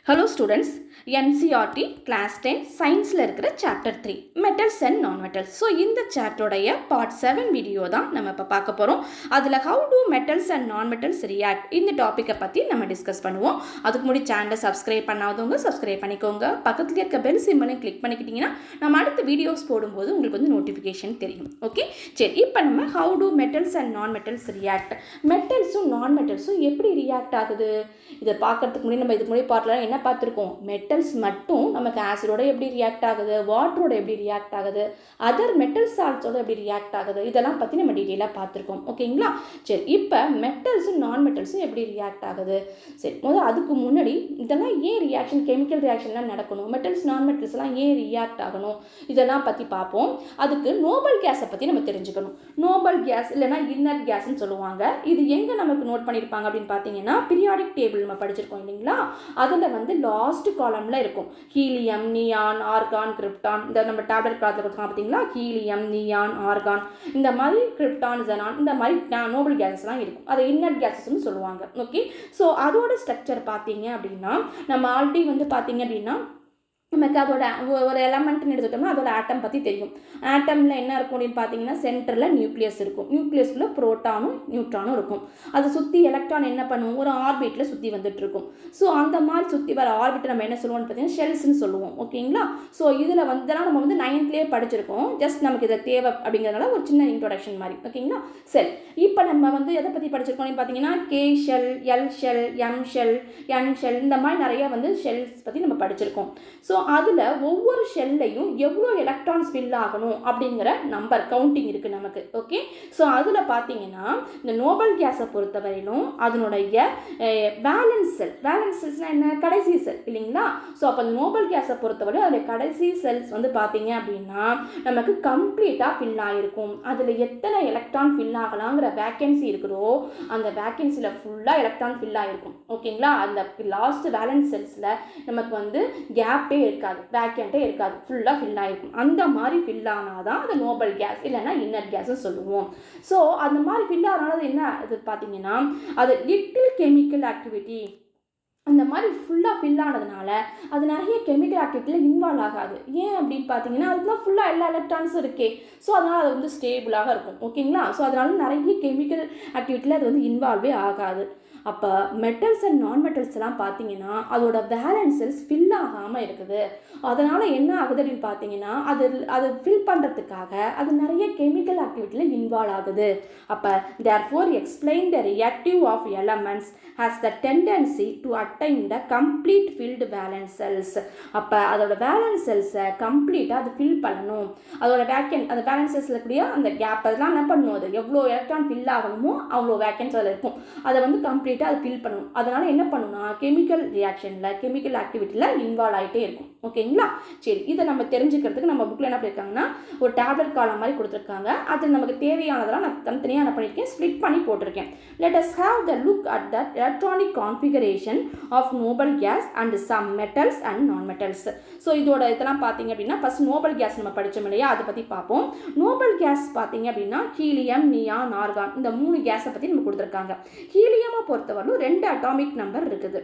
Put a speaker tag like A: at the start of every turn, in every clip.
A: Hello students, NCERT Class 10 Science இருக்கிற Chapter 3 Metals and Non-Metals. So இந்த சாப்டருடைய Part 7 video தான் நம்ம இப்போ பார்க்க போகிறோம். அதில் How do metals and non-metals react இந்த டாப்பிக்கை பற்றி நம்ம டிஸ்கஸ் பண்ணுவோம். அதுக்கு முன்னாடி சேனலை சப்ஸ்கிரைப் பண்ணாதவங்க சப்ஸ்கிரைப் பண்ணிக்கோங்க. பக்கத்தில் இருக்க பெல் சிம்பலையும் கிளிக் பண்ணிக்கிட்டிங்கன்னா நம்ம அடுத்த வீடியோஸ் போடும்போது உங்களுக்கு வந்து நோட்டிஃபிகேஷன் தெரியும். ஓகே, சரி, இப்போ நம்ம How do metals and non-metals react, மெட்டல்ஸும் நான் மெட்டல்ஸும் எப்படி ரியாக்ட் ஆகுது இதை பார்க்கறதுக்கு முன்னாடி நம்ம இதுக்கு முன்னாடி பார்க்கலாம் என்ன பார்த்துருக்கோம். மெட்டல்ஸ் மட்டும் நமக்கு ஆசிடோட எப்படி ரியாக்ட் ஆகுது, வாட்டரோட எப்படி ரியாக்ட் ஆகுது, அதர் மெட்டல் சால்ட்ஸோட எப்படி ரியாக்ட் ஆகுது, இதெல்லாம் பற்றி நம்ம டீட்டெயிலாக பார்த்துருக்கோம். ஓகேங்களா, சரி, இப்போ மெட்டல்ஸும் நான் மெட்டல்ஸும் எப்படி ரியாக்ட் ஆகுது. சரி, முதல்ல அதுக்கு முன்னாடி இதெல்லாம் ஏன் ரியாக்ஷன், கெமிக்கல் ரியாக்ஷன்லாம் நடக்கணும், மெட்டல்ஸ் நான் மெட்டல்ஸ்லாம் ஏன் ரியாக்ட் ஆகணும், இதெல்லாம் பற்றி பார்ப்போம். அதுக்கு நோபல் கேஸை பற்றி நம்ம தெரிஞ்சுக்கணும். நோபல் கேஸ் இல்லைனா இன்னர் கேஸ்ன்னு சொல்லுவாங்க. இது எங்கே நமக்கு நோட் பண்ணியிருப்பாங்க அப்படின்னு பார்த்தீங்கன்னா பீரியாடிக் டேபிள் நம்ம படிச்சிருக்கோம் இல்லைங்களா. அதில் வந்து லாஸ்ட் காலமில் இருக்கும் ஹீலியம், நியான், ஆர்கான், கிரிப்டான். இந்த நம்ம டேப்லெட் காலத்தில் கொடுத்துருக்கோம் பார்த்தீங்களா, ஹீலியம், நியான், ஆர்கான், இந்த மாதிரி கிரிப்டான், ஜெனான், இந்த மாதிரி நோபல் கேஸஸ்லாம் இருக்கும். அதை இன்னர் கேஸஸ்ன்னு சொல்லுவாங்க. ஓகே, ஸோ அதோட ஸ்ட்ரக்சர் பார்த்தீங்க அப்படின்னா நம்ம ஆல்ரெடி வந்து பார்த்தீங்க அப்படின்னா நமக்கு அதோட ஒரு எலமெண்ட்னு எடுத்துக்கிட்டோம்னா அதோட ஆட்டம் பற்றி தெரியும். ஆட்டமில் என்ன இருக்கும் அப்படின்னு பார்த்தீங்கன்னா சென்டரில் நியூக்ளியஸ் இருக்கும். நியூக்ளியஸ்க்குள்ளே புரோட்டானும் நியூட்ரானும் இருக்கும். அதை சுற்றி எலக்ட்ரான் என்ன பண்ணுவோம், ஒரு ஆர்பிட்டில் சுற்றி வந்துட்டு இருக்கும். ஸோ அந்த மாதிரி சுற்றி வர ஆர்பிட்டை நம்ம என்ன சொல்லுவோம்னு பார்த்தீங்கன்னா ஷெல்ஸ்ன்னு சொல்லுவோம். ஓகேங்களா, ஸோ இதில் வந்து இதெல்லாம் நம்ம வந்து 9th படிச்சிருக்கோம். ஜஸ்ட் நமக்கு இதை தேவை அப்படிங்கிறதுனால ஒரு சின்ன இன்ட்ரோடக்ஷன் மாதிரி. ஓகேங்களா, சரி, இப்போ நம்ம வந்து எதை பற்றி படிச்சிருக்கோம்னு பார்த்தீங்கன்னா K shell, L shell, M shell, N shell, இந்த மாதிரி நிறைய வந்து ஷெல்ஸ் பற்றி நம்ம படிச்சிருக்கோம். ஸோ அதில் ஒவ்வொரு ஷெல்லையும் எவ்வளோ எலக்ட்ரான்ஸ் ஃபில் ஆகணும் அப்படிங்கிற நம்பர் கவுண்டிங் இருக்குது நமக்கு. ஓகே, ஸோ அதில் பார்த்தீங்கன்னா இந்த நோபல் கேஸை பொறுத்தவரையிலும் அதனுடைய வேலன்ஸ் செல், வேலன்ஸ் செல்ஸ்னால் என்ன, கடைசி செல் இல்லைங்களா. ஸோ அப்போ அந்த நோபல் கேஸை பொறுத்தவரை அதில் கடைசி செல்ஸ் வந்து பார்த்தீங்க அப்படின்னா நமக்கு கம்ப்ளீட்டாக ஃபில் ஆகிருக்கும். அதில் எத்தனை எலக்ட்ரான் ஃபில் ஆகலாங்கிற வேக்கன்சி இருக்குதோ அந்த வேக்கன்சியில் ஃபுல்லாக எலக்ட்ரான் ஃபில் ஆகிருக்கும். ஓகேங்களா, அந்த லாஸ்ட் வேலன்ஸ் செல்ஸில் நமக்கு வந்து கேப்பே இருக்காது, வேக்கண்ட்டே இருக்காது, ஃபுல்லாக ஃபில் ஆகிருக்கும். அந்த மாதிரி ஃபில் ஆனால் தான் அது நோபல் கேஸ் இல்லைன்னா இன்னர் கேஸ்ன்னு சொல்லுவோம். ஸோ அந்த மாதிரி ஃபில் ஆனாலும் என்ன இது பார்த்தீங்கன்னா அது லிட்டில் கெமிக்கல் ஆக்டிவிட்டி, அந்த மாதிரி ஃபுல்லாக ஃபில் ஆனதுனால அது நிறைய கெமிக்கல் ஆக்டிவிட்டியில் இன்வால்வ் ஆகாது. ஏன் அப்படின்னு பார்த்தீங்கன்னா அதுக்குலாம் ஃபுல்லாக எல்லா எலக்ட்ரான்ஸும் இருக்கே. ஸோ அதனால் அது வந்து ஸ்டேபிளாக இருக்கும். ஓகேங்களா, ஸோ அதனால நிறைய கெமிக்கல் ஆக்டிவிட்டியில் அது வந்து இன்வால்வே ஆகாது. அப்போ மெட்டல்ஸ் அண்ட் நான் மெட்டல்ஸ்லாம் பார்த்தீங்கன்னா அதோட வேலன்ஸ் செல்ஸ் ஃபில் ஆகாமல் இருக்குது. அதனால் என்ன ஆகுது அப்படின்னு பார்த்தீங்கன்னா அது ஃபில் பண்ணுறதுக்காக அது நிறைய கெமிக்கல் ஆக்டிவிட்டியில் இன்வால்வ் ஆகுது. அப்போ therefore explain the reactive of elements has the tendency to attain the complete filled valence cells. அப்போ அதோட வேலன்ஸ் செல்ஸை கம்ப்ளீட்டாக அது ஃபில் பண்ணணும். அதோட அந்த வேலன்ஸ் செல்ஸில் கூடிய அந்த கேப் அதெல்லாம் என்ன பண்ணணும், அது எவ்வளோ எலக்ட்ரான் ஃபில் ஆகணுமோ அவ்வளோ வேக்கன்ஸ் அதில் இருக்கும். அதை வந்து கம்ப்ளீட்டாக அது ஃபில் பண்ணணும். அதனால் என்ன பண்ணணும்னா கெமிக்கல் ரியாக்ஷனில் கெமிக்கல் ஆக்டிவிட்டியில் இன்வால்வ் ஆகிட்டே இருக்கும். ஓகேங்களா, சரி, இதை நம்ம தெரிஞ்சுக்கிறதுக்கு நம்ம புக்கில் என்ன பண்ணியிருக்காங்கன்னா ஒரு டேப்லெட் காலம் மாதிரி கொடுத்துருக்காங்க. அதில் நமக்கு தேவையானதெல்லாம் நான் தனித்தனியாக என்ன பண்ணியிருக்கேன், ஸ்ப்ளிட் பண்ணி போட்டிருக்கேன். Let us have the look at the electronic configuration of noble gas and some metals and non-metals. So இதோட இதெல்லாம் பார்த்தீங்க அப்படின்னா ஃபர்ஸ்ட் நோபல் கேஸ் நம்ம படித்தோம் இல்லையா, அதை பற்றி பார்ப்போம். நோபல் கேஸ் பார்த்தீங்க அப்படின்னா ஹீலியம், நியான், ஆர்கான், இந்த 3 கேஸை பற்றி நம்ம கொடுத்துருக்காங்க. ஹீலியமை பொறுத்தவரைக்கும் 2 அட்டாமிக் நம்பர் இருக்குது.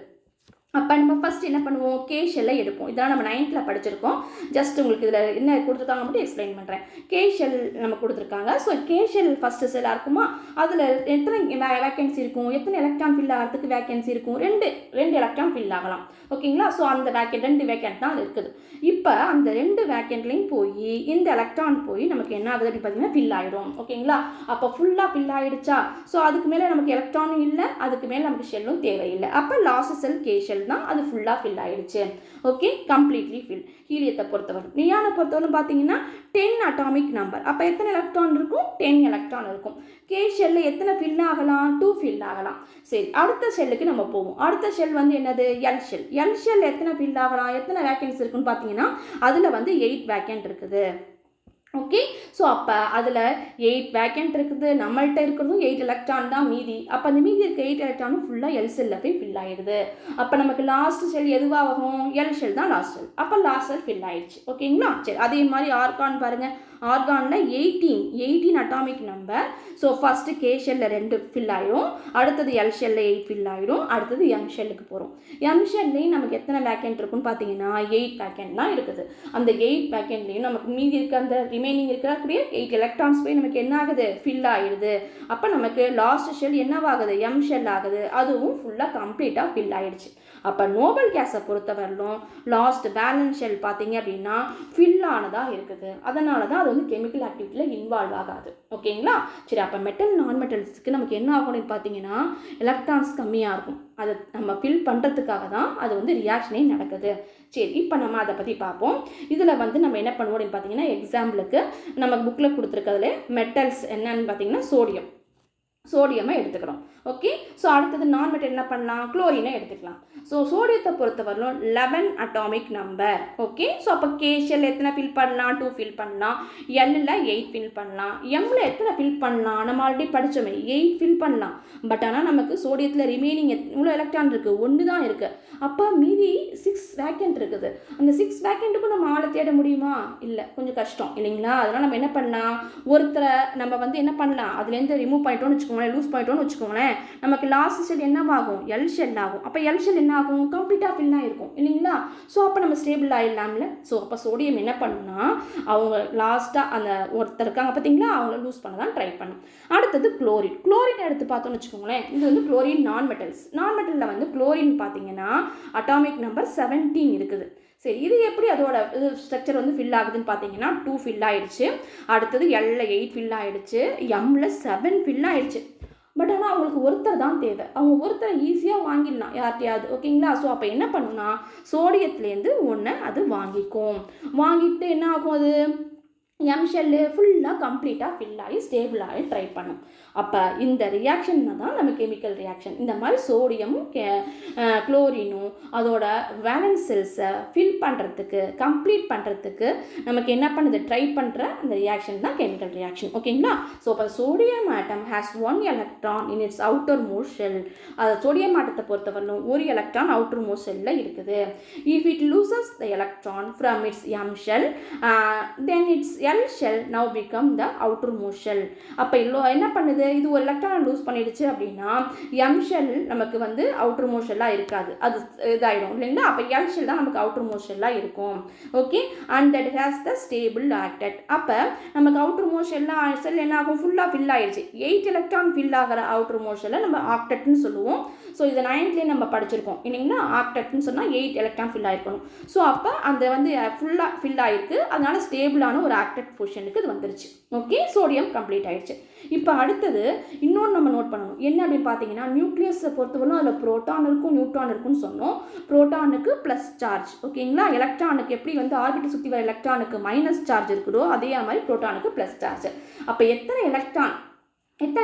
A: அப்போ நம்ம ஃபஸ்ட் என்ன பண்ணுவோம், கே ஷெல்லை எடுப்போம். இதெல்லாம் நம்ம 9th படிச்சிருக்கோம். ஜஸ்ட் உங்களுக்கு இதில் என்ன கொடுத்துருக்காங்க மட்டும் எக்ஸ்பிளைன் பண்ணுறேன். கே ஷெல் நம்ம கொடுத்துருக்காங்க. ஸோ கே ஷெல் ஃபஸ்ட்டு செல்லாக இருக்குமா, அதில் எத்தனை வேக்கன்சி இருக்கும், எத்தனை எலக்ட்ரான் ஃபில் ஆகிறதுக்கு வேக்கன்சி இருக்கும், ரெண்டு எலக்ட்ரான் ஃபில் ஆகலாம். ஓகேங்களா, ஸோ அந்த 2 வேக்கன்ட் தான் இருக்குது. இப்போ அந்த 2 வேக்கன்ட்லையும் போய் இந்த எலக்ட்ரான் போய் நமக்கு என்ன ஆகுது அப்படின்னு பார்த்தீங்கன்னா ஃபில் ஆகிடும். ஓகேங்களா, அப்போ ஃபுல்லாக ஃபில் ஆகிடுச்சா, ஸோ அதுக்கு மேலே நமக்கு எலக்ட்ரானும் இல்லை, அதுக்கு மேலே நமக்கு ஷெல்லும் தேவையில்லை. அப்போ லாஸ்ட் செல் கே ஷெல் தான், அது ஃபுல்லாக ஃபில் ஆகிடுச்சு. Okay, completely fill. ஹீலியத்தை பொறுத்தவரை, நியானை பொறுத்தவரை பார்த்தீங்கன்னா 10 அட்டாமிக் நம்பர். அப்போ எத்தனை எலக்ட்ரான் இருக்கும், 10 எலக்ட்ரான் இருக்கும். கே ஷெல்லில் எத்தனை ஃபில் ஆகலாம், 2 ஃபில் ஆகலாம். சரி, அடுத்த ஷெல்லுக்கு நம்ம போவோம். அடுத்த ஷெல் வந்து என்னது, எல் ஷெல். எல் ஷெல் எத்தனை ஃபில் ஆகலாம், எத்தனை வேக்கன்ஸ் இருக்குன்னு பார்த்தீங்கன்னா அதில் வந்து 8 வேக்கன்ட் இருக்குது. ஓகே, ஸோ அப்போ அதில் 8 வேக்கன்ட் இருக்குது, நம்மள்கிட்ட இருக்கிறதும் 8 எலக்ட்ரான் தான் மீதி. அப்போ அந்த மீதி இருக்க 8 எலக்ட்ரானும் ஃபுல்லாக எல் செல்லில் போய் ஃபில் ஆகிடுது. அப்போ நமக்கு லாஸ்ட் செல் எதுவாகும், எல் ஷெல் தான் லாஸ்ட் செல். அப்போ லாஸ்ட் செல் ஃபில் ஆகிடுச்சு. ஓகேங்களா, சரி, அதே மாதிரி ஆர்கான் பாருங்கள். ஆர்கானில் 18 atomic number. So first K ஷெல்லில் 2 ஃபில் ஆகிடும், அடுத்தது எல் ஷெல்லில் 8 ஃபில் ஆகிடும், அடுத்தது எம் ஷெல்லுக்கு போகிறோம். எம் ஷெல்லையும் நமக்கு எத்தனை வேக்கண்ட் இருக்குன்னு பார்த்தீங்கன்னா 8 வேக்கண்ட் தான் இருக்குது. அந்த 8 வேக்கண்ட்லேயும் நமக்கு மீதி இருக்க அந்த ரிமைனிங் இருக்கக்கூடிய 8 எலக்ட்ரான்ஸ் போய் நமக்கு என்ன ஆகுது, ஃபில் ஆகிடுது. அப்போ நமக்கு லாஸ்ட் ஷெல் என்னவாகுது, எம் ஷெல் ஆகுது, அதுவும் ஃபுல்லாக கம்ப்ளீட்டாக ஃபில் ஆகிடுச்சு. அப்போ நோபல் கேஸை பொறுத்தவரையிலும் லாஸ்ட் பேலன்ஸ் ஷெல் பார்த்தீங்க அப்படின்னா ஃபில் ஆனதாக இருக்குது. அதனால தான் அது வந்து கெமிக்கல் ஆக்டிவிட்டியில் இன்வால்வ் ஆகாது. ஓகேங்களா? சரி, அப்போ மெட்டல் நான் மெட்டல்ஸுக்கு நமக்கு என்ன ஆகும்னு பார்த்தீங்கன்னா எலக்ட்ரான்ஸ் கம்மியாக இருக்கும். அதை நம்ம ஃபில் பண்ணுறதுக்காக தான் அது வந்து ரியாக்ஷனே நடக்குது. சரி, இப்போ நம்ம அதை பற்றி பார்ப்போம். இதில் வந்து நம்ம என்ன பண்ணுவோம் அப்படின்னு பார்த்தீங்கன்னா, எக்ஸாம்பிளுக்கு நம்ம புக்கில் கொடுத்துருக்கிறதுல மெட்டல்ஸ் என்னன்னு பார்த்தீங்கன்னா சோடியமை எடுத்துக்கிறோம். ஓகே, ஸோ அடுத்தது நான் மெட்டல் என்ன பண்ணலாம், குளோரினை எடுத்துக்கலாம். ஸோ சோடியத்தை பொறுத்தவரையிலும் 11 அட்டாமிக் நம்பர். ஓகே, ஸோ அப்போ கே ஷெல் எத்தனை ஃபில் பண்ணலாம், 2 ஃபில் பண்ணலாம். எல்லில் 8 ஃபில் பண்ணலாம். எம்மில் எத்தனை ஃபில் பண்ணலாம், நம்ம ஆல்ரெடி படித்தோமே 8 ஃபில் பண்ணலாம். பட் ஆனால் நமக்கு சோடியத்தில் ரிமைனிங் எவ்வளோ எலக்ட்ரான் இருக்குது, 1 தான் இருக்குது. அப்போ மீதி 6 வேக்கண்ட் இருக்குது. அந்த 6 வேக்கண்ட்டுக்கும் நம்ம ஆளை தேட முடியுமா, இல்லை, கொஞ்சம் கஷ்டம் இல்லைங்களா? அதனால் நம்ம என்ன பண்ணலாம், ஒருத்தரை நம்ம வந்து என்ன பண்ணலாம், அதுலேருந்து ரிமூவ் பண்ணிட்டோன்னு வச்சுக்கோங்களேன், லூஸ் பண்ணிட்டோன்னு வச்சுக்கோங்களேன், நமக்கு லாஸ்ட் ஷெல் என்னவாகும், எல் ஷெல் ஆகும். அப்போ எல் ஷெல் என்ன ஆகும், கம்ப்ளீட்டாக ஃபில் ஆகிருக்கும் இல்லைங்களா? ஸோ அப்போ நம்ம ஸ்டேபிள் ஆகிடலாம்ல. ஸோ அப்போ சோடியம் என்ன பண்ணுன்னா, அவங்க லாஸ்ட்டாக அந்த ஒருத்தர் இருக்காங்க பார்த்தீங்களா, அவங்கள லூஸ் பண்ண தான் ட்ரை பண்ணும். அடுத்தது குளோரின் எடுத்து பார்த்தோன்னு வச்சுக்கோங்களேன். இது வந்து குளோரின் நான் மெட்டலில் வந்து குளோரின் பார்த்தீங்கன்னா அட்டாமிக் நம்பர் 17 இருக்குது. சரி, இது எப்படி அதோட ஸ்ட்ரக்சர் வந்து ஃபில் ஆகுதுன்னு பார்த்தீங்கன்னா 2 ஃபில் ஆகிடுச்சு, அடுத்தது எல்ல 8 ஃபில் ஆகிடுச்சு, எம்மில் 7 ஃபில் ஆகிடுச்சு. பட் ஆனால் அவங்களுக்கு ஒருத்தர் தான் தேவை. அவங்க ஒருத்தரை ஈஸியாக வாங்கிடலாம் யார்ட்டையாவது. ஓகேங்களா? ஸோ அப்போ என்ன பண்ணுன்னா, சோடியத்துலேருந்து ஒன்று அது வாங்கிட்டு என்ன ஆகும், அது எம் ஷெல்லு ஃபுல்லாக கம்ப்ளீட்டாக ஃபில் ஆகி ஸ்டேபிள் ஆகி ட்ரை பண்ணும். அப்போ இந்த ரியாக்ஷன் தான் நம்ம கெமிக்கல் ரியாக்ஷன். இந்த மாதிரி சோடியமும் குளோரினும் அதோட வேலன்ஸ் செல்ஸை ஃபில் பண்ணுறதுக்கு, கம்ப்ளீட் பண்ணுறதுக்கு நமக்கு என்ன பண்ணுது, ட்ரை பண்ணுற அந்த ரியாக்ஷன் தான் கெமிக்கல் ரியாக்ஷன். ஓகேங்களா? ஸோ இப்போ sodium atom has 1 electron in its outer most shell. அது சோடியம் ஆட்டத்தை பொறுத்தவரையிலும் 1 எலக்ட்ரான் அவுட்டர் மோஸ்ட் ஷெல்லில் இருக்குது. If it loses the electron from its M shell, then its L shell now become the outer most shell. அப்போ என்ன பண்ணுது, இது ஒரு எலக்ட்ரான் லூஸ் பண்ணிடுச்சு அப்படின்னா எம் ஷெல் நமக்கு வந்து அவுட்டர் மோஸ்ட் ஷெல்லாக இருக்காது, அது இதாகிடும் இல்லைங்களா? அப்போ எல் ஷெல் தான் நமக்கு அவுட்டர் மோஸ்ட் ஷெல்லாக இருக்கும். Okay, and that has the stable acted. அப்போ நமக்கு அவுட்டர் மோஸ்ட் ஷெல் என்ன ஆகும், ஃபுல்லாக ஃபில் ஆகிடுச்சு. 8 எலக்ட்ரான் ஃபில் ஆகிற அவுட்டர் மோஸ்ட் ஷெல்லை நம்ம ஆக்டட்னு சொல்லுவோம். ஸோ இதை 9th நம்ம படிச்சிருக்கோம் இல்லைங்களா? ஆக்டட்னு சொன்னால் 8 எலக்ட்ரான் ஃபில் ஆகிருக்கணும். ஸோ அப்போ அந்த வந்து ஃபுல்லாக ஃபில் ஆகிருக்கு, அதனால ஸ்டேபிளான ஒரு ஆக்டட் பொசிஷனுக்கு இது வந்துருச்சு. ஓகே, சோடியம் கம்ப்ளீட் ஆகிடுச்சு. இப்போ அடுத்தது இன்னொன்று நம்ம நோட் பண்ணணும். என்ன அப்படின்னு பார்த்தீங்கன்னா, நியூக்ளியஸை பொறுத்தவரைக்கும் அதில் புரோட்டான் இருக்கும், நியூட்ரான் இருக்குன்னு சொன்னோம். புரோட்டானுக்கு ப்ளஸ் சார்ஜ். ஓகேங்களா? எலக்ட்ரானுக்கு எப்படி வந்து ஆர்பிட்டை சுற்றி வர எலக்ட்ரானுக்கு மைனஸ் சார்ஜ் இருக்குதோ அதே மாதிரி புரோட்டானுக்கு ப்ளஸ் சார்ஜ். அப்போ எத்தனை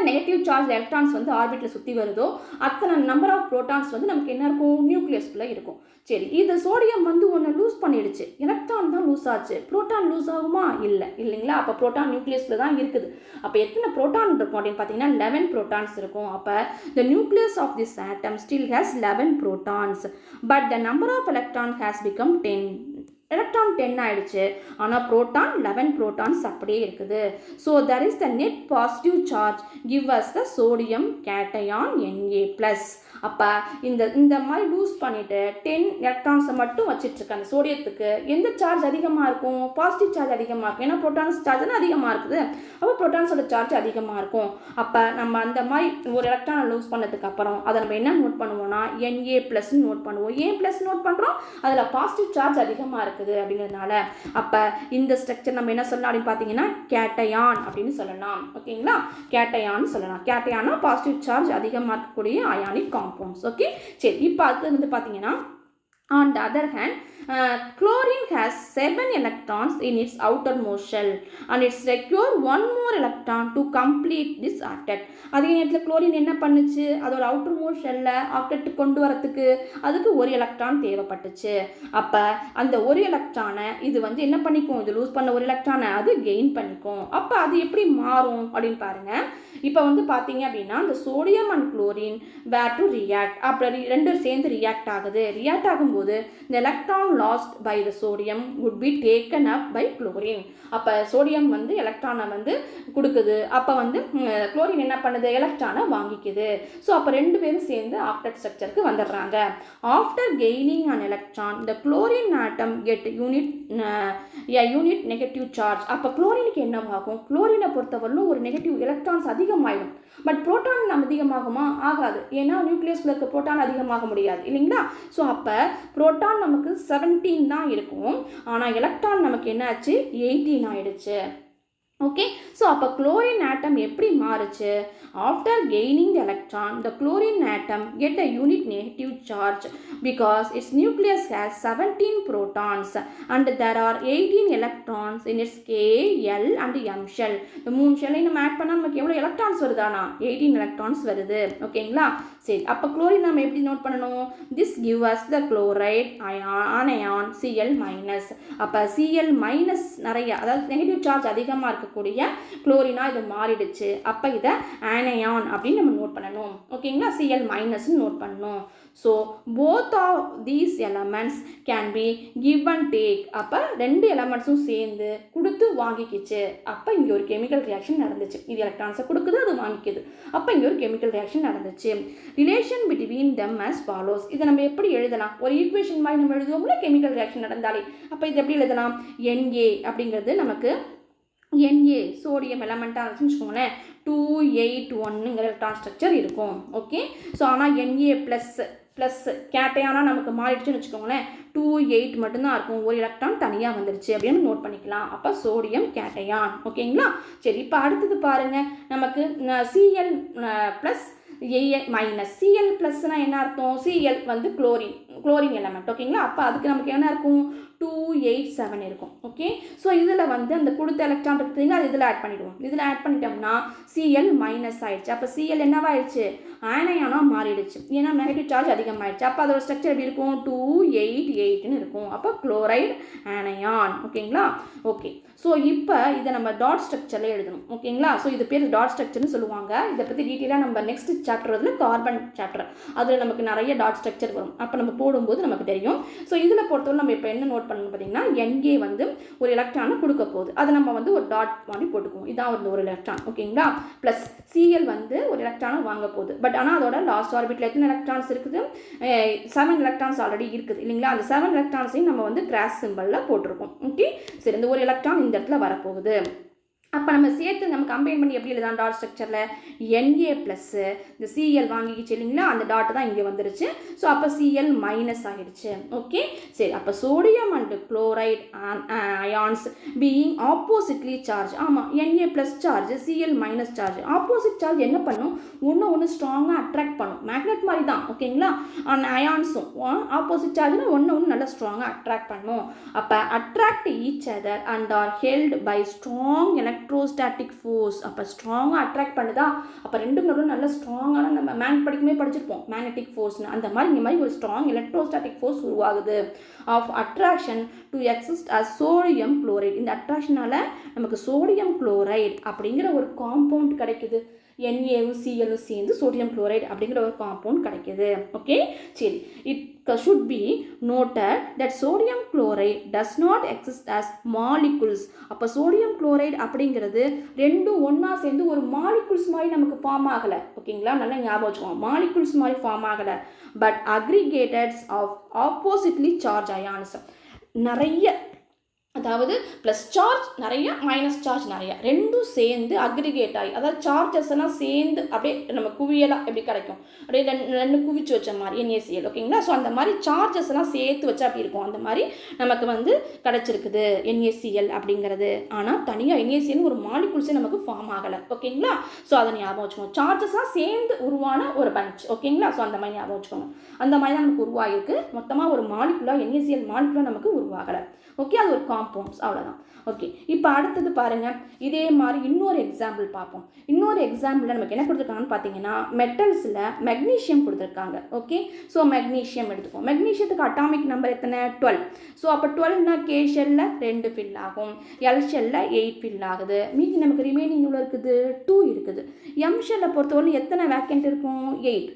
A: நெகட்டிவ் சார்ஜ் எலக்ட்ரான்ஸ் வந்து ஆர்பிட்டில் சுற்றி வருதோ அத்தனை நம்பர் ஆஃப் புரோட்டான்ஸ் வந்து நமக்கு என்ன இருக்கும், நியூக்ளியஸ்குள்ளே இருக்கும். சரி, இது சோடியம் வந்து ஒன்று லூஸ் பண்ணிடுச்சு, எலக்ட்ரான் தான் லூஸ் ஆச்சு, புரோட்டான் லூஸ் ஆகுமா, இல்லைங்களா? அப்போ புரோட்டான் நியூக்ளியஸில் தான் இருக்குது. அப்போ எத்தனை புரோட்டான் இருக்கும் அப்படின்னு பார்த்தீங்கன்னா 11 புரோட்டான்ஸ் இருக்கும். அப்போ the nucleus of this atom still has 11 protons but the number of electrons has become 10. Electron 10 ஆயிடுச்சு, ஆனால் புரோட்டான் 11 புரோட்டான்ஸ் அப்படியே இருக்குது. So that is the net positive charge give us the sodium cation Na+. அப்போ இந்த மாதிரி loose பண்ணிவிட்டு 10 எலக்ட்ரான்ஸை மட்டும் வச்சிட்ருக்க அந்த சோடியத்துக்கு எந்த சார்ஜ் அதிகமாக இருக்கும், பாசிட்டிவ் சார்ஜ் அதிகமாக இருக்கும். ஏன்னா புரோட்டான்ஸ் சார்ஜ் அதிகமாக இருக்குது, அப்போ புரோட்டான்ஸோட சார்ஜ் அதிகமாக இருக்கும். அப்போ நம்ம அந்த மாதிரி ஒரு எலக்ட்ரானை லூஸ் பண்ணதுக்கு அப்புறம் அதை நம்ம என்ன நோட் பண்ணுவோம்னா Na+ நோட் பண்ணுவோம். A+ நோட் பண்ணுறோம், அதில் பாசிட்டிவ் சார்ஜ் அதிகமாக இருக்குது அப்படிங்கிறதுனால. அப்போ இந்த ஸ்ட்ரக்சர் நம்ம என்ன சொல்லலாம் அப்படின்னு பார்த்தீங்கன்னா கேட்டயான் அப்படின்னு சொல்லலாம். ஓகேங்களா? கேட்டயான் சொல்லலாம். கேட்டயானா பாசிட்டிவ் சார்ஜ் அதிகமாக இருக்கக்கூடிய அயானிக் காம்பவுண்ட்ஸ். ஓகே, சரி, இப்போ அது வந்து பார்த்தீங்கன்னா on the other hand chlorine has 7 electrons in its outermost shell and it's require one more electron to complete this octet. அதே நேரத்தில் குளோரின் என்ன பண்ணுச்சு, அதோட அவுட்டர் மோஸ்ட் ஷெல்ல ஆக்டெட் கொண்டு வரத்துக்கு அதுக்கு ஒரு எலக்ட்ரான் தேவைப்பட்டுச்சு. அப்போ அந்த ஒரு எலக்ட்ரானை இது வந்து என்ன பண்ணிக்கும், இது லூஸ் பண்ண ஒரு எலக்ட்ரானை அது கெயின் பண்ணிக்கும். அப்போ அது எப்படி மாறும் அப்படின்னு பாருங்க. இப்போ வந்து பார்த்தீங்க அப்படின்னா இந்த sodium and chlorine were to react, அப்படி ரெண்டும் சேர்ந்து ரியாக்ட் ஆகுது. ரியாக்ட் ஆகும்போது இந்த electron lost by the sodium would be taken up by chlorine. அப்போ சோடியம் வந்து எலக்ட்ரானை வந்து கொடுக்குது, அப்போ வந்து குளோரின் என்ன பண்ணுது, எலக்ட்ரானை வாங்கிக்குது. ஸோ அப்போ ரெண்டு பேரும் சேர்ந்து ஆக்டெட் ஸ்ட்ரக்சருக்கு வந்துடுறாங்க. After gaining an electron the chlorine atom get unit negative charge. அப்போ குளோரினுக்கு என்னவாகும், குளோரினை பொறுத்தவரையிலும் ஒரு நெகட்டிவ் எலக்ட்ரான்ஸ் அதிகமாயிடும். பட் புரோட்டான் நம்ம அதிகமாகுமா, ஆகாது. ஏன்னா நியூக்ளியஸ்ல இருக்க புரோட்டான் அதிகமாக முடியாது இல்லைங்களா. ஸோ அப்போ புரோட்டான் நமக்கு 17 தான் இருக்கும், ஆனால் எலக்ட்ரான் நமக்கு என்னாச்சு 18 ஆயிடுச்சு. ஓகே, ஸோ அப்போ குளோரின் ஆட்டம் எப்படி மாறுச்சு, after gaining the electron the chlorine atom get a unit negative charge because its nucleus has 17 protons and there are 18 electrons in its K, L and M shell. இந்த 3 ஷெல்லையும் நம்ம add பண்ணால் நமக்கு எவ்வளோ electrons வருதானா, 18 electrons வருது. ஓகேங்களா, சரி. அப்போ chlorine நம்ம எப்படி நோட் பண்ணணும், this give us the chloride ion Cl minus. அப்போ Cl மைனஸ் நிறைய, அதாவது நெகட்டிவ் சார்ஜ் அதிகமாக இருக்கக்கூடிய குளோரினா இது மாறிடுச்சு. அப்போ இதை ஆனையான் அப்படின்னு நம்ம நோட் பண்ணணும். ஓகேங்களா, Cl மைனஸ்ன்னு நோட் பண்ணணும். So both of these elements can be give and take. அப்போ ரெண்டு எலமெண்ட்ஸும் சேர்ந்து கொடுத்து வாங்கிக்கிச்சு. அப்போ இங்கே ஒரு கெமிக்கல் ரியாக்ஷன் நடந்துச்சு. இது எலக்ட்ரான்ஸை கொடுக்குது, அது வாங்கிக்குது. அப்போ இங்கே ஒரு கெமிக்கல் ரியாக்ஷன் நடந்துச்சு. Relation between them as follows. இதை நம்ம எப்படி எழுதலாம், ஒரு ஈக்குவேஷன் மாதிரி நம்ம எழுதுவோம்ல கெமிக்கல் ரியாக்ஷன் நடந்தாலே. அப்போ இது எப்படி எழுதலாம், Na அப்படிங்கிறது நமக்கு Na சோடியம் எலமெண்ட்டாக இருந்துச்சுன்னு வச்சுக்கோங்களேன், 281ங்கிற எலக்ட்ரான் ஸ்ட்ரக்சர் இருக்கும். ஓகே, ஸோ ஆனால் Na ப்ளஸ் கேட்டையானா நமக்கு மாறிடுச்சுன்னு வச்சுக்கோங்களேன், 28 மட்டும்தான் இருக்கும், ஒரு எலக்ட்ரான் தனியாக வந்துருச்சு அப்படின்னு நோட் பண்ணிக்கலாம். அப்போ சோடியம் கேட்டையான். ஓகேங்களா, சரி. இப்போ அடுத்தது பாருங்கள், நமக்கு Cl ப்ளஸ் மைனஸ். Cl ப்ளஸ்னால் என்ன அர்த்தம், Cl வந்து குளோரின் எலமெண்ட். ஓகேங்களா, அப்போ அதுக்கு நமக்கு என்ன இருக்கும், 287 இருக்கும். ஓகே, ஸோ இதில் வந்து அந்த கொடுத்த எலக்ட்ரான் இருக்குதுங்க, அது இதில் ஆட் பண்ணிவிடுவோம். இதில் ஆட் பண்ணிட்டோம்னா Cl மைனஸ் ஆயிடுச்சு. அப்போ Cl என்னவாயிடுச்சு, ஆனையானாக மாறிடுச்சு. ஏன்னா நெகட்டிவ் சார்ஜ் அதிகமாகிடுச்சு. அப்போ அதோட ஸ்ட்ரக்சர் எப்படி இருக்கும், 288ன்னு இருக்கும். அப்போ குளோரைடு ஆனையான். ஓகேங்களா, ஓகே. ஸோ இப்போ இதை நம்ம டாட் ஸ்ட்ரக்சரில் எழுதணும். ஓகேங்களா, ஸோ இது பேர் டாட் ஸ்ட்ரக்சர்னு சொல்லுவாங்க. இதை பற்றி டீட்டெயிலாக நம்ம நெக்ஸ்ட் சாப்டர் வந்து கார்பன் சாப்டர், அதில் நமக்கு நிறைய டாட் ஸ்ட்ரக்சர் வரும். அப்போ நம்ம போடும்போது நமக்கு தெரியும். ஸோ இதில் பொறுத்தவரை நம்ம இப்போ என்ன நோட் பண்ணணும் பார்த்தீங்கன்னா, Na வந்து ஒரு எலக்ட்ரானை கொடுக்க போகுது, அதை நம்ம வந்து ஒரு டாட் மாதிரி போட்டுக்குவோம். இதான் ஒரு எலக்ட்ரான். ஓகேங்களா, ப்ளஸ் Cl வந்து ஒரு எலக்ட்ரானை வாங்க போகுது. பட் ஆனால் அதோட லாஸ்ட் ஆர்பிட்டில் எத்தனை எலக்ட்ரான்ஸ் இருக்குது, 7 எலக்ட்ரான்ஸ் ஆல்ரெடி இருக்குது இல்லைங்களா. அந்த 7 எலக்ட்ரான்ஸையும் நம்ம வந்து கிராஸ் சிம்பிளில் போட்டிருக்கோம். ஓகே, சரி. இந்த ஒரு எலக்ட்ரான் இந்த இடத்துல வரப்போகுது. அப்போ நம்ம சேர்த்து நம்ம கம்பைன் பண்ணி எப்படி எழுதலாம், டாட் ஸ்ட்ரக்சரில் Na ப்ளஸ்ஸு இந்த Cl வாங்கிக்கிச்சு இல்லைங்களா, அந்த டாட் தான் இங்கே வந்துருச்சு. ஸோ அப்போ Cl மைனஸ் ஆகிடுச்சு. ஓகே, சரி. அப்போ sodium and chloride ions being oppositely charge. ஆமாம், Na plus charge, Cl minus charge. Opposite charge என்ன பண்ணும், ஒன்று ஸ்ட்ராங்காக அட்ராக்ட் பண்ணும். மேக்னெட் மாதிரி தான். ஓகேங்களா, அயான்ஸும் ஆப்போசிட் சார்ஜ்னா ஒன்று நல்லா ஸ்ட்ராங்காக அட்ராக்ட் பண்ணும். அப்போ attract each other and are held by strong electrostatic force. அப்போ ஸ்ட்ராங்காக அட்ராக்ட் பண்ணுதா, அப்போ ரெண்டும் நடுவில் நல்ல ஸ்ட்ராங்கான, நம்ம படிச்சிருப்போம் மேக்னெட்டிக் ஃபோர்ஸ்னு, அந்த மாதிரி இந்த மாதிரி ஒரு ஸ்ட்ராங் எலக்ட்ரோஸ்டாட்டிக் ஃபோர்ஸ் உருவாகுது of attraction to exist as sodium chloride. இந்த அட்ராக்ஷனால் நமக்கு சோடியம் குளோரைட் அப்படிங்கிற ஒரு காம்பவுண்ட் கிடைக்குது. Na-வும் Cl-ம் சேர்ந்து சோடியம் குளோரைட் அப்படிங்கிற ஒரு காம்பவுண்ட் கிடைக்குது. ஓகே, சரி. It should be noted that sodium chloride does not exist as molecules. அப்போ சோடியம் குளோரைடு அப்படிங்கிறது ரெண்டும் ஒன்றா சேர்ந்து ஒரு மாலிகுல்ஸ் மாதிரி நமக்கு ஃபார்ம் ஆகலை. ஓகேங்களா, நல்லா ஞாபகம் வச்சுக்கோங்க, மாலிகுல்ஸ் மாதிரி ஃபார்ம் ஆகலை. But aggregates of oppositely charge ions. நிறைய, அதாவது ப்ளஸ் சார்ஜ் நிறைய, மைனஸ் சார்ஜ் நிறைய, ரெண்டும் சேர்ந்து அக்ரிகேட் ஆகி, அதாவது சார்ஜஸ் எல்லாம் சேர்ந்து அப்படியே நம்ம குவியலாக எப்படி கிடைக்கும், அப்படியே ரெண்டு குவிச்சு வச்ச மாதிரி NaCl. ஓகேங்களா, ஸோ அந்த மாதிரி சார்ஜஸ் எல்லாம் சேர்த்து வச்சா அப்படி இருக்கும். அந்த மாதிரி நமக்கு வந்து கிடச்சிருக்குது NaCl அப்படிங்கிறது. ஆனால் தனியாக NaCl ஒரு மாலிகுல்ஸே நமக்கு ஃபார்ம் ஆகலை. ஓகேங்களா, ஸோ அதை ஞாபகம் வச்சுக்கோங்க. சார்ஜஸ்லாம் சேர்ந்து உருவான ஒரு பஞ்ச். ஓகேங்களா, ஸோ அந்த மாதிரி ஞாபகம் வச்சுக்கோங்க. அந்த மாதிரி தான் நமக்கு உருவாகிருக்கு. மொத்தமாக ஒரு மாலிகுலாக NaCl மாலிகுலாக நமக்கு உருவாகலை. ஓகே, அது ஒரு காம்பவுண்ட்ஸ், அவ்வளோதான். ஓகே, இப்போ அடுத்தது பாருங்கள், இதே மாதிரி இன்னொரு எக்ஸாம்பிள் பார்ப்போம். இன்னொரு எக்ஸாம்பிளில் நமக்கு என்ன கொடுத்துருக்காங்கன்னு பார்த்தீங்கன்னா, மெட்டல்ஸில் மெக்னீஷியம் கொடுத்துருக்காங்க. ஓகே, ஸோ மெக்னீஷியம் எடுத்துப்போம். மெக்னீஷியத்துக்கு அட்டாமிக் நம்பர் எத்தனை, 12. ஸோ அப்போ 12னா K ஷெல்லில் 2 ஃபில் ஆகும், L ஷெல்லில் 8 ஃபில் ஆகுது. மீதி நமக்கு ரிமைனிங் எவ்வளோ இருக்குது, 2 இருக்குது. M ஷெல்லை பொறுத்தவரை எத்தனை வேக்கண்ட் இருக்கும், 8.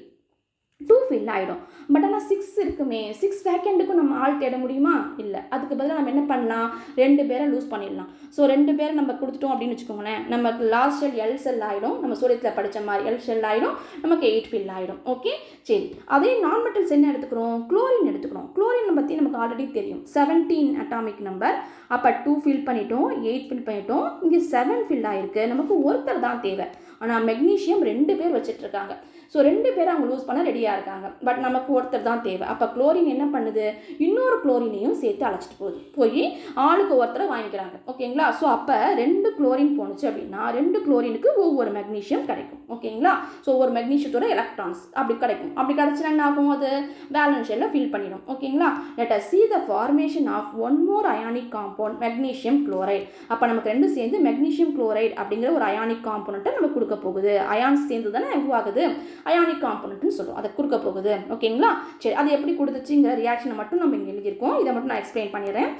A: 2 ஃபில் ஆகிடும். பட் ஆனால் 6 இருக்குமே, 6 வேக்கண்ட்டுக்கும் நம்ம ஆள் தேட முடியுமா? இல்லை. அதுக்கு பதிலாக நம்ம என்ன பண்ணலாம், 2 பேரை லூஸ் பண்ணிடலாம். ஸோ 2 பேரை நம்ம கொடுத்துட்டோம் அப்படின்னு வச்சுக்கோங்களேன், நமக்கு லாஸ்ட் செல் எல் செல் ஆகிடும். நம்ம சோடியத்தில் படித்த மாதிரி எல் செல் ஆகிடும், நமக்கு 8 ஃபில் ஆகிடும். ஓகே, சரி. அதே நான் மெட்டல்ஸ் என்ன எடுத்துக்கிறோம், குளோரின் எடுத்துக்கிறோம். குளோரின் பற்றி நமக்கு ஆல்ரெடி தெரியும், 17 அட்டாமிக் நம்பர். அப்போ 2 ஃபில் பண்ணிட்டோம், 8 ஃபில் பண்ணிட்டோம், இங்கே 7 ஃபில் ஆகிருக்கு. நமக்கு ஒருத்தர் தான் தேவை. ஆனால் மெக்னீஷியம் 2 பேர் வச்சிட்ருக்காங்க. ஸோ 2 பேர் அவங்க லூஸ் பண்ண ரெடியாக இருக்காங்க. பட் நமக்கு ஒருத்தர் தான் தேவை. அப்போ குளோரின் என்ன பண்ணுது, இன்னொரு குளோரினையும் சேர்த்து அழைச்சிட்டு போய் ஆளுக்கு ஒருத்தரை வாங்கிக்கிறாங்க. ஓகேங்களா? ஸோ அப்போ 2 குளோரின் போணுச்சு அப்படின்னா 2 குளோரினுக்கு ஒவ்வொரு மெக்னீஷியம் கிடைக்கும். ஓகேங்களா? ஸோ ஒரு மெக்னீஷியத்தோட எலக்ட்ரான்ஸ் அப்படி கிடைக்கும். அப்படி கிடைச்சினா என்ன ஆகும், அது வேலன்ஸ் ஷெல்லில் ஃபில் பண்ணிடும். ஓகேங்களா? Let us see the formation of one more ionic compound, magnesium chloride. அப்போ நமக்கு 2 சேர்ந்து மெக்னீஷியம் குளோரைடு அப்படிங்கிற ஒரு அயானிக் காம்பனண்ட்டை நம்ம கொடுக்க போகுது. அயான்ஸ் சேர்ந்து தானே உருவாகுது, அயானிக் காம்பனண்ட்னு சொல்லுவோம். அதை கொடுக்க போகுது. ஓகேங்களா? சரி, அது எப்படி கொடுத்துச்சுங்கிற ரியாக்ஷனை மட்டும் நம்ம இங்கே எழுதியிருக்கோம். இதை மட்டும் நான் எக்ஸ்பிளைன் பண்ணிடுறேன்.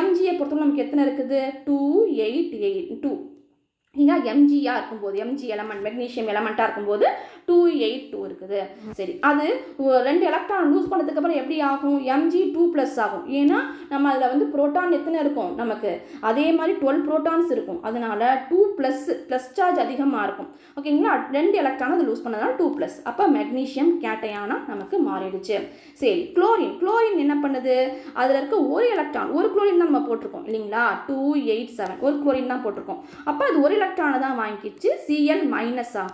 A: எம்ஜியை பொறுத்தவரை நமக்கு எத்தனை இருக்குது, 2 8 8 2. இங்கே எம்ஜியாக இருக்கும்போது, எம்ஜி எலமெண்ட் மெக்னீஷியம் எலமெண்ட்டாக இருக்கும்போது 2 8 2 இருக்குது. சரி, அது 2 எலக்ட்ரான் லூஸ் பண்ணதுக்கு அப்புறம் எப்படி ஆகும், எம்ஜி 2+ ஆகும். ஏன்னா நம்ம அதில் வந்து புரோட்டான் எத்தனை இருக்கும், நமக்கு அதே மாதிரி 12 புரோட்டான்ஸ் இருக்கும். அதனால 2+ ப்ளஸ் சார்ஜ் அதிகமாக இருக்கும். ஓகேங்களா? 2 எலக்ட்ரான் அது லூஸ் பண்ணதுனால 2+. அப்போ மெக்னீஷியம் கேட்டையானா நமக்கு மாறிடுச்சு. சரி, குளோரின் என்ன பண்ணுது, அதில் இருக்க ஒரு எலக்ட்ரான், ஒரு குளோரின் தான் நம்ம போட்டிருக்கோம் இல்லைங்களா, 2 8 7 ஒரு குளோரின் தான் போட்டிருக்கோம். அப்போ அது ஒரு எலக்ட்ரானை தான் வாங்கிக்கிச்சு, Cl-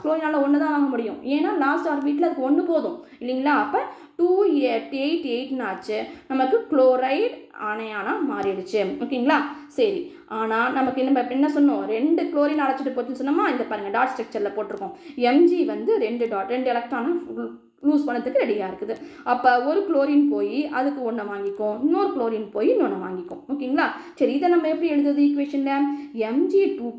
A: குளோரினால் 1 தான் வாங்க முடியும். ஏன்னா லாஸ்ட் ஆர்பிட்டில் அதுக்கு 1 போதும் இல்லைங்களா? அப்போ 2 8 8 8 ஆச்சு, நமக்கு குளோரைடு அணையானா மாறிடுச்சு. ஓகேங்களா? சரி, ஆனால் நமக்கு நம்ம என்ன சொன்னோம், 2 குளோரின் அழைச்சிட்டு போச்சுன்னு சொன்னோமா, இந்த பாருங்கள் டாட் ஸ்ட்ரக்சரில் போட்டிருக்கோம். எம்ஜி வந்து 2 எலக்ட்ரானை லூஸ் பண்ணதுக்கு ரெடியாக இருக்குது. அப்போ ஒரு குளோரின் போய் அதுக்கு ஒன்றை வாங்கிக்கும், இன்னொரு குளோரின் போய் இன்னொன்று வாங்கிக்கும். ஓகேங்களா? சரி, இதை நம்ம எப்படி எழுதுறது ஈக்குவேஷனில், Mg2+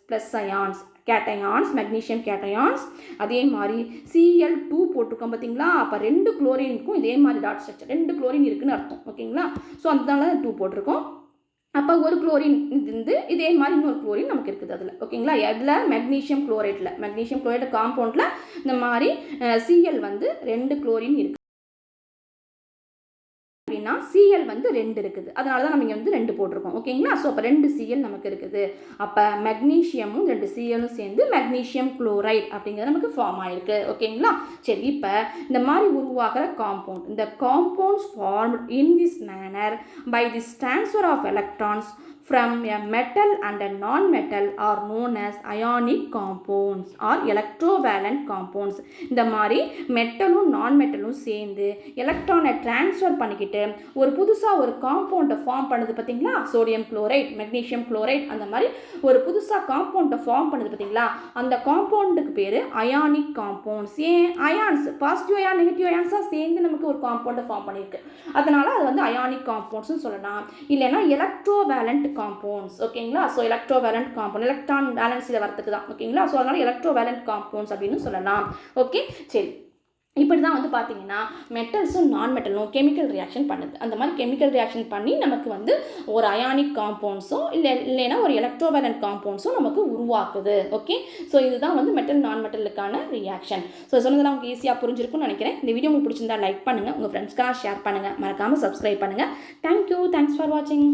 A: plus ions cations, magnesium cations. அதே மாதிரி Cl2 போட்டிருக்கோம் பார்த்தீங்களா? அப்போ 2 குளோரினுக்கும் இதே மாதிரி டாட் ஸ்ட்ரக்சர், 2 குளோரின் இருக்குன்னு அர்த்தம். ஓகேங்களா? ஸோ அதனால 2 போட்டிருக்கோம். அப்போ ஒரு குளோரின் இருந்து இதே மாதிரி இன்னொரு குளோரின் நமக்கு இருக்குது அதில். ஓகேங்களா? அதில் மெக்னீஷியம் குளோரைடு காம்பவுண்டில் இந்த மாதிரி Cl வந்து 2 குளோரின் இருக்குது அப்படின்னா Cl வந்து 2 இருக்குது. அதனால தான் நம்ம இங்கே வந்து 2 போட்டிருக்கோம். ஓகேங்களா? ஸோ அப்போ 2 Cl நமக்கு இருக்குது. அப்போ மெக்னீஷியமும் 2 Cலும் சேர்ந்து மெக்னீஷியம் குளோரைடு அப்படிங்கிறது நமக்கு ஃபார்ம் ஆயிருக்கு. ஓகேங்களா? சரி, இப்போ இந்த மாதிரி உருவாகிற காம்பவுண்ட், இந்த compounds formed in this manner by this transfer of electrons from a metal and a non-metal are known as ionic compounds or electrovalent compounds. இந்த மாதிரி மெட்டலும் நான் மெட்டலும் சேர்ந்து எலக்ட்ரானை டிரான்ஸ்ஃபர் பண்ணிக்கிட்டு ஒரு புதுசாக ஒரு காம்பவுண்டை ஃபார்ம் பண்ணுது பார்த்தீங்களா, சோடியம் குளோரைட், மெக்னீஷியம் குளோரைட், அந்த மாதிரி ஒரு புதுசாக காம்பவுண்டை ஃபார்ம் பண்ணுது பார்த்தீங்களா, அந்த காம்பவுண்டுக்கு பேர் அயானிக் காம்பவுண்ட்ஸ். ஏன் அயான்ஸ், பாசிட்டிவ் அயான் நெகட்டிவ் அயான்ஸாக சேர்ந்து நமக்கு ஒரு காம்பவுண்டை ஃபார்ம் பண்ணியிருக்கு. அதனால அது வந்து அயானிக் காம்பவுண்ட்ஸ்னு சொல்லலாம். இல்லைன்னா எலக்ட்ரோவேலண்ட் காம்பவுண்ட்ஸ். ஓகேங்களா? ஸோ எலக்ட்ரோவேலண்ட் காம்பவுண்ட், எலக்ட்ரான் பேலன்ஸில் வரத்துக்கு தான். ஓகேங்களா? ஸோ அதனால் எலக்ட்ரோவேலண்ட் காம்பவுண்ட்ஸ் அப்படின்னு சொல்லலாம். ஓகே, சரி. இப்படி தான் வந்து பார்த்தீங்கன்னா மெட்டல்ஸும் நான் மெட்டலும் கெமிக்கல் ரியாக்ஷன் பண்ணுது. அந்த மாதிரி கெமிக்கல் ரியாக்ஷன் பண்ணி நமக்கு வந்து ஒரு அயானிக் காம்பவுண்ட்ஸும் இல்லைன்னா ஒரு எலக்ட்ரோவேலண்ட் காம்பவுண்ட்ஸும் நமக்கு உருவாக்குது. ஓகே, ஸோ இதுதான் வந்து மெட்டல் நான் மெட்டலுக்கான ரியாக்ஷன். ஸோ சொன்னதெல்லாம் உங்களுக்கு ஈஸியாக புரிஞ்சிருக்கும்னு நினைக்கிறேன். இந்த வீடியோ உங்களுக்கு பிடிச்சிருந்தா லைக் பண்ணுங்கள், உங்கள் ஃப்ரெண்ட்ஸ்க்காக ஷேர் பண்ணுங்கள், மறக்காமல் சப்ஸ்கிரைப் பண்ணுங்கள். தேங்க்யூ, தேங்க்ஸ் ஃபார் வாட்சிங்.